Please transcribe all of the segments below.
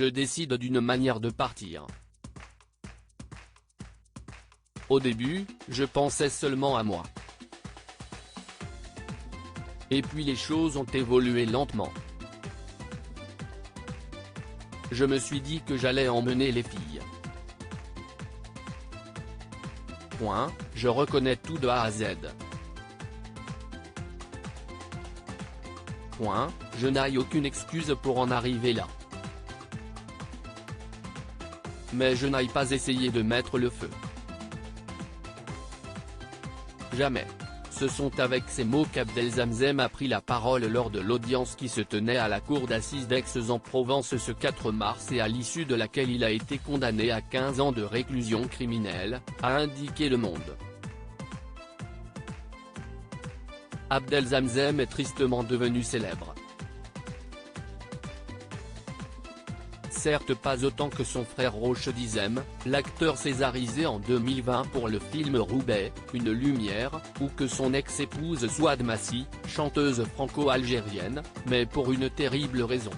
je décide d'une manière de partir. Au début, je pensais seulement à moi. Et puis les choses ont évolué lentement. Je me suis dit que j'allais emmener les filles. Je reconnais tout de A à Z. Je n'ai aucune excuse pour en arriver là. Mais je n'ai pas essayé de mettre le feu. Jamais. Ce sont avec ces mots qu'Abdelzamzem a pris la parole lors de l'audience qui se tenait à la cour d'assises d'Aix-en-Provence ce 4 mars et à l'issue de laquelle il a été condamné à 15 ans de réclusion criminelle, a indiqué Le Monde. Abdelzamzem est tristement devenu célèbre. Certes pas autant que son frère Roch Dizem, l'acteur césarisé en 2020 pour le film Roubaix, Une lumière, ou que son ex-épouse Souad Massi, chanteuse franco-algérienne, mais pour une terrible raison.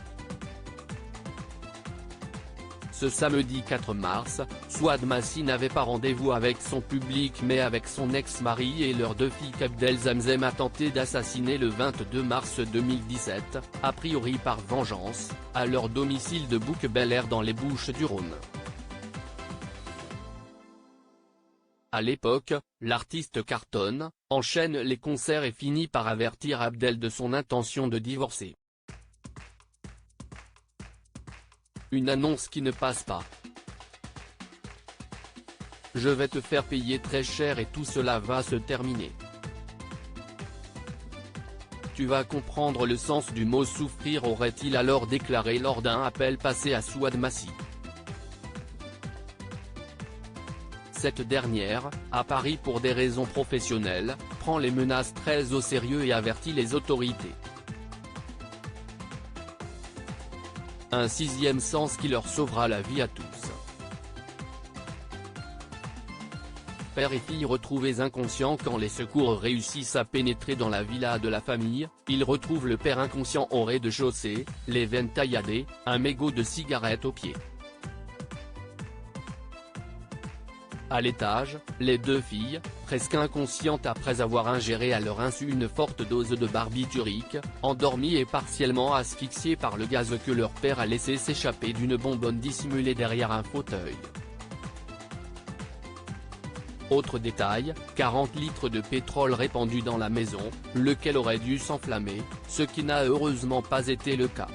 Ce samedi 4 mars, Souad Massi n'avait pas rendez-vous avec son public mais avec son ex-mari et leurs 2 filles qu'Abdelzamzem a tenté d'assassiner le 22 mars 2017, a priori par vengeance, à leur domicile de Bouquebeller dans les Bouches-du-Rhône. À l'époque, l'artiste cartonne, enchaîne les concerts et finit par avertir Abdel de son intention de divorcer. Une annonce qui ne passe pas. Je vais te faire payer très cher et tout cela va se terminer. Tu vas comprendre le sens du mot souffrir, aurait-il alors déclaré lors d'un appel passé à Souad Massi. Cette dernière, à Paris pour des raisons professionnelles, prend les menaces très au sérieux et avertit les autorités. Un 6e sens qui leur sauvera la vie à tous. Père et fille retrouvés inconscients quand les secours réussissent à pénétrer dans la villa de la famille, ils retrouvent le père inconscient au rez-de-chaussée, les veines tailladées, un mégot de cigarette au pied. À l'étage, les 2 filles, presque inconscientes après avoir ingéré à leur insu une forte dose de barbiturique, endormies et partiellement asphyxiées par le gaz que leur père a laissé s'échapper d'une bonbonne dissimulée derrière un fauteuil. Autre détail, 40 litres de pétrole répandus dans la maison, lequel aurait dû s'enflammer, ce qui n'a heureusement pas été le cas.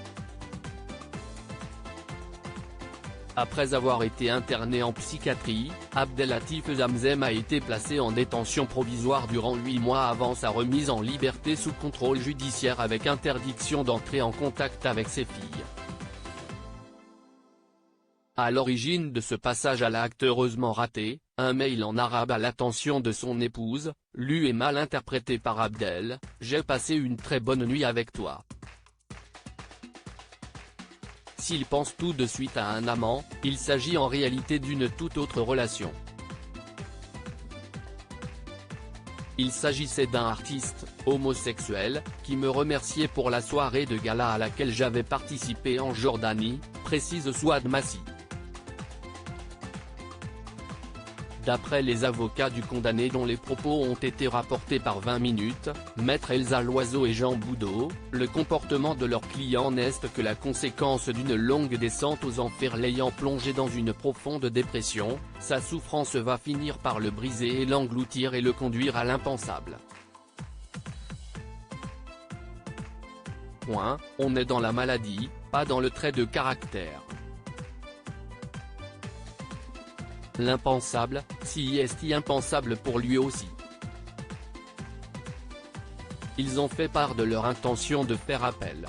Après avoir été interné en psychiatrie, Abdellatif Zamzem a été placé en détention provisoire durant 8 mois avant sa remise en liberté sous contrôle judiciaire avec interdiction d'entrer en contact avec ses filles. À l'origine de ce passage à l'acte heureusement raté, un mail en arabe à l'attention de son épouse, lu et mal interprété par Abdel: « J'ai passé une très bonne nuit avec toi. » S'il pense tout de suite à un amant, il s'agit en réalité d'une toute autre relation. Il s'agissait d'un artiste, homosexuel, qui me remerciait pour la soirée de gala à laquelle j'avais participé en Jordanie, précise Souad Massi. D'après les avocats du condamné dont les propos ont été rapportés par 20 minutes, Maître Elsa Loiseau et Jean Boudot, le comportement de leur client n'est que la conséquence d'une longue descente aux enfers l'ayant plongé dans une profonde dépression, sa souffrance va finir par le briser et l'engloutir et le conduire à l'impensable. On est dans la maladie, pas dans le trait de caractère. L'impensable, si est impensable pour lui aussi. Ils ont fait part de leur intention de faire appel.